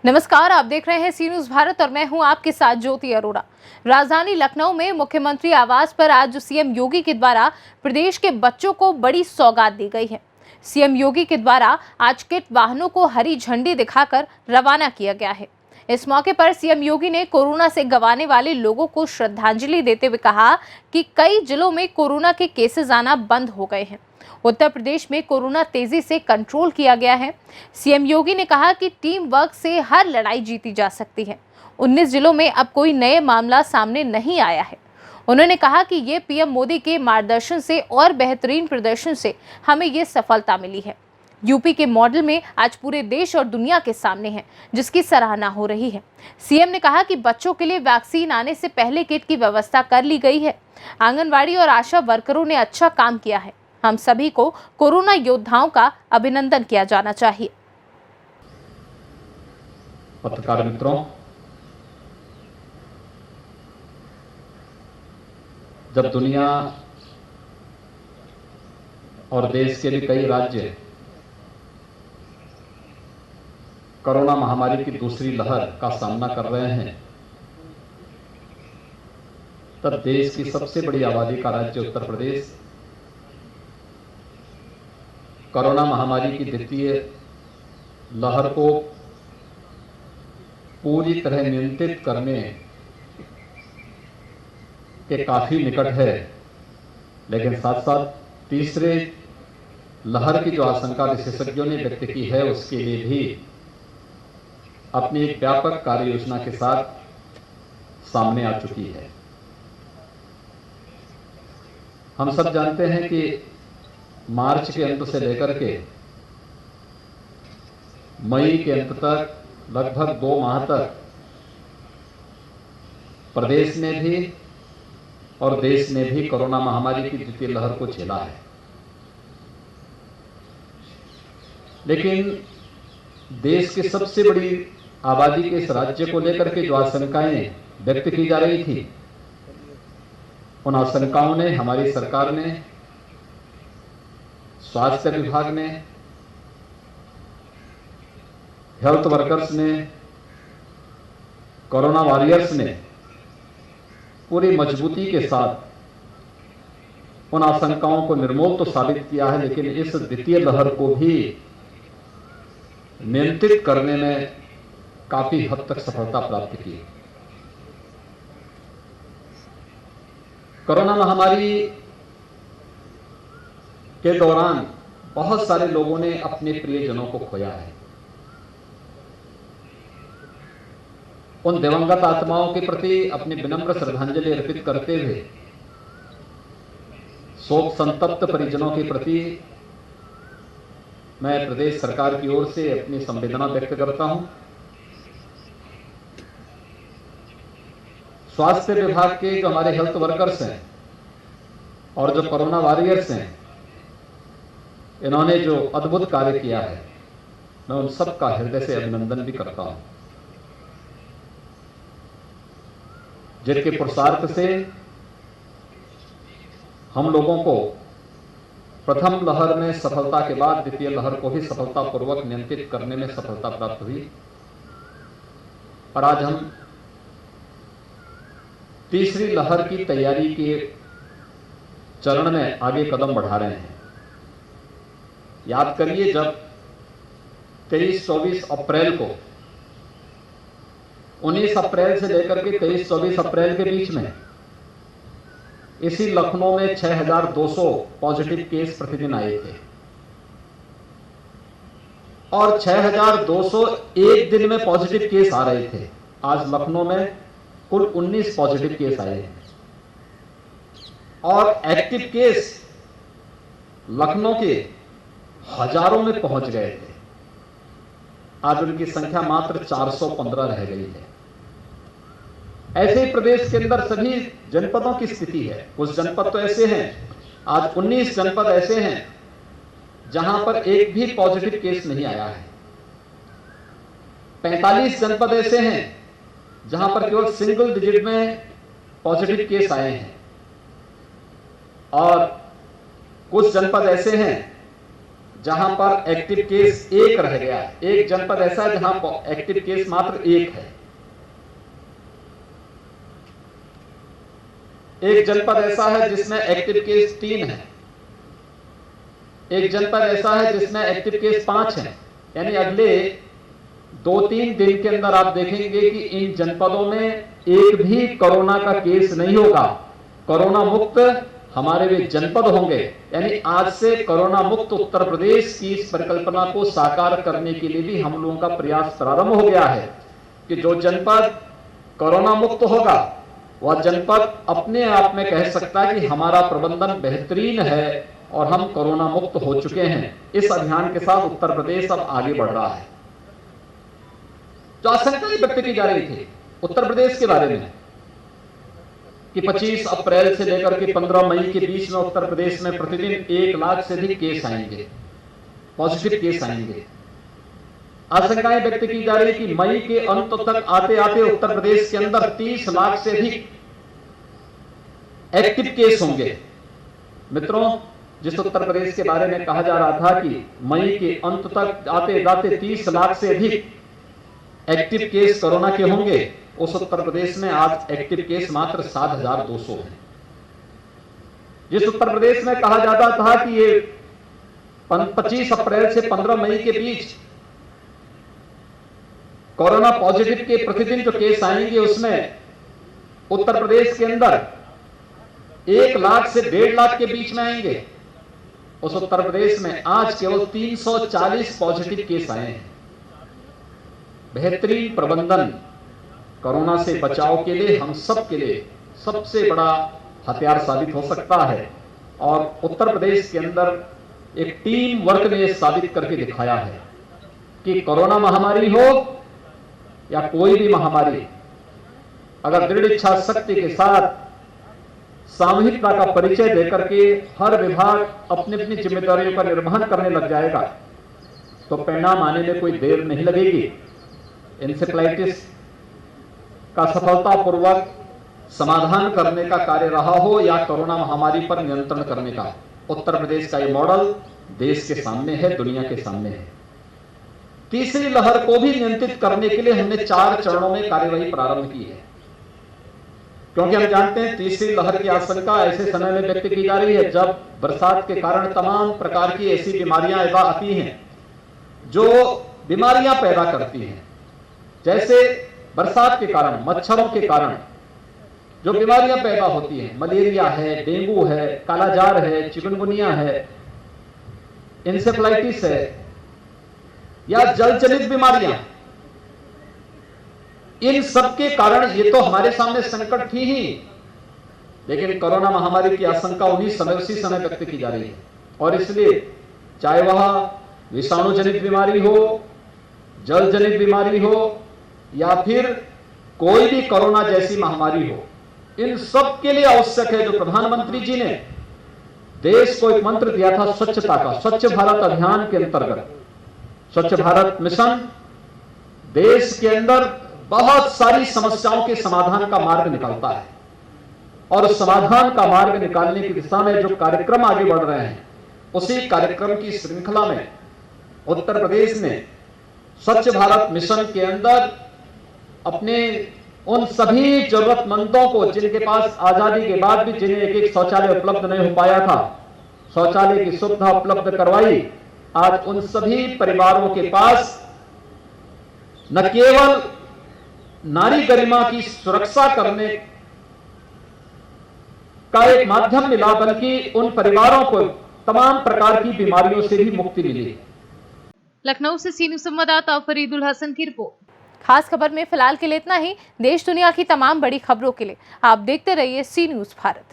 नमस्कार, आप देख रहे हैं सी न्यूज भारत और मैं हूं आपके साथ ज्योति अरोड़ा। राजधानी लखनऊ में मुख्यमंत्री आवास पर आज सीएम योगी के द्वारा प्रदेश के बच्चों को बड़ी सौगात दी गई है। सीएम योगी के द्वारा आज किट वाहनों को हरी झंडी दिखाकर रवाना किया गया है। इस मौके पर सीएम योगी ने कोरोना से गंवाने वाले लोगों को श्रद्धांजलि देते हुए कहा कि कई जिलों में कोरोना के केसेस आना बंद हो गए हैं। उत्तर प्रदेश में कोरोना तेजी से कंट्रोल किया गया है। सीएम योगी ने कहा कि टीम वर्क से हर लड़ाई जीती जा सकती है। 19 जिलों में अब कोई नए मामला सामने नहीं आया है। उन्होंने कहा कि ये पीएम मोदी के मार्गदर्शन से और बेहतरीन प्रदर्शन से हमें ये सफलता मिली है। यूपी के मॉडल में आज पूरे देश और दुनिया के सामने है, जिसकी सराहना हो रही है। सीएम ने कहा कि बच्चों के लिए वैक्सीन आने से पहले किट की व्यवस्था कर ली गई है। आंगनबाड़ी और आशा वर्करों ने अच्छा काम किया है। हम सभी को कोरोना योद्धाओं का अभिनंदन किया जाना चाहिए। पत्रकार मित्रों, जब दुनिया और देश के भी कई राज्य कोरोना महामारी की दूसरी लहर का सामना कर रहे हैं, तब देश की सबसे बड़ी आबादी का राज्य उत्तर प्रदेश कोरोना महामारी की द्वितीय लहर को पूरी तरह नियंत्रित करने के काफी निकट है, लेकिन साथ साथ तीसरे लहर की जो आशंका विशेषज्ञों ने व्यक्त की है, उसके लिए भी अपनी एक व्यापक कार्य योजना के साथ सामने आ चुकी है। हम सब जानते हैं कि मार्च के अंत से लेकर के मई के अंत तक लगभग 2 माह तक प्रदेश ने भी और देश ने भी कोरोना महामारी की द्वितीय लहर को झेला है। लेकिन देश की सबसे बड़ी आबादी के इस राज्य को लेकर के जो आशंकाएं व्यक्त की जा रही थी, उन आशंकाओं ने हमारी सरकार ने, स्वास्थ्य विभाग ने, हेल्थ वर्कर्स ने, कोरोना वॉरियर्स ने पूरी मजबूती के साथ उन आशंकाओं को निर्मूल तो साबित किया है, लेकिन इस द्वितीय लहर को भी नियंत्रित करने में काफी हद तक सफलता प्राप्त की। कोरोना महामारी के दौरान बहुत सारे लोगों ने अपने प्रियजनों को खोया है। उन दिवंगत आत्माओं के प्रति अपनी विनम्र श्रद्धांजलि अर्पित करते हुए शोक संतप्त परिजनों के प्रति मैं प्रदेश सरकार की ओर से अपनी संवेदना व्यक्त करता हूं। स्वास्थ्य विभाग के जो हमारे हेल्थ वर्कर्स हैं और जो कोरोना वॉरियर्स हैं, इन्होंने जो अद्भुत कार्य किया है, मैं उन सब का हृदय से अभिनंदन भी करता हूं, जिनके पुरुषार्थ से हम लोगों को प्रथम लहर में सफलता के बाद द्वितीय लहर को भी सफलतापूर्वक नियंत्रित करने में सफलता प्राप्त हुई। और आज हम तीसरी लहर की तैयारी के चरण में आगे कदम बढ़ा रहे हैं। याद करिए, जब 23-24 अप्रैल को, 19 अप्रैल से लेकर के 23-24 अप्रैल के बीच में इसी लखनऊ में 6200 पॉजिटिव केस प्रतिदिन आए थे और 6200 एक दिन में पॉजिटिव केस आ रहे थे। आज लखनऊ में कुल 19 पॉजिटिव केस आए हैं और एक्टिव केस लखनऊ के हजारों में पहुंच गए थे। आज उनकी संख्या मात्र 415 रह गई है। ऐसे ही प्रदेश के अंदर सभी जनपदों की स्थिति है। कुछ जनपद तो ऐसे हैं, आज 19 जनपद ऐसे हैं जहां पर एक भी पॉजिटिव केस नहीं आया है। 45 जनपद ऐसे हैं जहां पर केवल सिंगल डिजिट में पॉजिटिव केस आए हैं और कुछ जनपद ऐसे हैं जहां पर एक्टिव केस एक रह गया है। एक जनपद ऐसा है जहां एक्टिव केस मात्र एक है। एक जनपद ऐसा है जिसमें एक्टिव केस 3 है। एक जनपद ऐसा है जिसमें एक्टिव केस 5 है। यानी अगले 2-3 दिन के अंदर आप देखेंगे कि इन जनपदों में एक भी कोरोना का केस नहीं होगा। कोरोना मुक्त हमारे वे जनपद होंगे। यानी आज से कोरोना मुक्त उत्तर प्रदेश की इस परिकल्पना को साकार करने के लिए भी हम लोगों का प्रयास प्रारंभ हो गया है कि जो जनपद कोरोना मुक्त होगा वह जनपद अपने आप में कह सकता है कि हमारा प्रबंधन बेहतरीन है और हम कोरोना मुक्त हो चुके हैं। इस अभियान के साथ उत्तर प्रदेश अब आगे बढ़ रहा है। जो आशंकाएं व्यक्त की जा रही थी उत्तर प्रदेश के बारे में कि 25 अप्रैल से लेकर के 15 मई के बीच में उत्तर प्रदेश में प्रतिदिन 1 लाख से अधिक केस आएंगे, पॉजिटिव केस आएंगे। आशंकाएं व्यक्त की जा रही कि मई के अंत तक आते आते उत्तर प्रदेश के अंदर 30 लाख से अधिक एक्टिव केस होंगे। मित्रों, जिस उत्तर प्रदेश के बारे में कहा जा रहा था कि मई के अंत तक आते जाते 30 लाख से अधिक एक्टिव केस कोरोना के होंगे, उस उत्तर प्रदेश में आज एक्टिव केस मात्र 7,200 हैं। जिस उत्तर प्रदेश में कहा जाता था कि ये 25 अप्रैल से 15 मई के बीच कोरोना पॉजिटिव के प्रतिदिन जो केस आएंगे उसमें उत्तर प्रदेश के अंदर 1 लाख से 1.5 लाख के बीच में आएंगे, उस उत्तर प्रदेश में आज केवल 340 पॉजिटिव केस आए हैं। बेहतरीन प्रबंधन कोरोना से बचाव के लिए हम सब के लिए सबसे बड़ा हथियार साबित हो सकता है और उत्तर प्रदेश के अंदर एक टीम वर्क ने साबित करके दिखाया है कि कोरोना महामारी हो या कोई भी महामारी, अगर दृढ़ इच्छा शक्ति के साथ सामूहिकता का परिचय देकर के हर विभाग अपनी अपनी जिम्मेदारियों का निर्वहन करने लग जाएगा तो परिणाम आने में कोई देर नहीं लगेगी। इंसेफ्लाइटिस का सफलतापूर्वक समाधान करने का कार्य रहा हो या कोरोना महामारी पर नियंत्रण करने का, उत्तर प्रदेश का ये मॉडल देश के सामने है, दुनिया के सामने है। तीसरी लहर को भी नियंत्रित करने के लिए हमने 4 चरणों में कार्यवाही प्रारंभ की है, क्योंकि हम जानते हैं तीसरी लहर की आशंका ऐसे समय में व्यक्त की जा रही है जब बरसात के कारण तमाम प्रकार की ऐसी बीमारियां आती हैं जो बीमारियां पैदा करती हैं। जैसे बरसात के कारण, मच्छरों के कारण जो बीमारियां पैदा होती हैं, मलेरिया है, डेंगू है, कालाजार है, चिकनगुनिया है, इंसेफ्लाइटिस है या जल जनित बीमारियां, इन सब के कारण ये तो हमारे सामने संकट थी ही, लेकिन कोरोना महामारी की आशंका उसी समय व्यक्त की जा रही है और इसलिए चाहे वह विषाणु जनित बीमारी हो, जल जनित बीमारी हो या फिर कोई भी कोरोना जैसी महामारी हो, इन सब के लिए आवश्यक है जो प्रधानमंत्री जी ने देश को एक मंत्र दिया था स्वच्छता का। स्वच्छ भारत अभियान के अंतर्गत स्वच्छ भारत मिशन देश के अंदर बहुत सारी समस्याओं के समाधान का मार्ग निकालता है और उस समाधान का मार्ग निकालने की दिशा में जो कार्यक्रम आगे बढ़ रहे हैं, उसी कार्यक्रम की श्रृंखला में उत्तर प्रदेश ने स्वच्छ भारत मिशन के अंदर अपने उन सभी जरूरतमंदों को जिनके पास आजादी के बाद भी जिन्हें एक शौचालय उपलब्ध नहीं हो पाया था, शौचालय की सुविधा उपलब्ध करवाई। आज उन सभी परिवारों के पास न केवल नारी गरिमा की सुरक्षा करने का एक माध्यम मिला, बल्कि उन परिवारों को तमाम प्रकार की बीमारियों से भी मुक्ति मिली। लखनऊ से सी न्यूज़ संवाददाता फरीदुल हसन की रिपोर्ट। खास खबर में फिलहाल के लिए इतना ही। देश दुनिया की तमाम बड़ी खबरों के लिए आप देखते रहिए सी न्यूज़ भारत।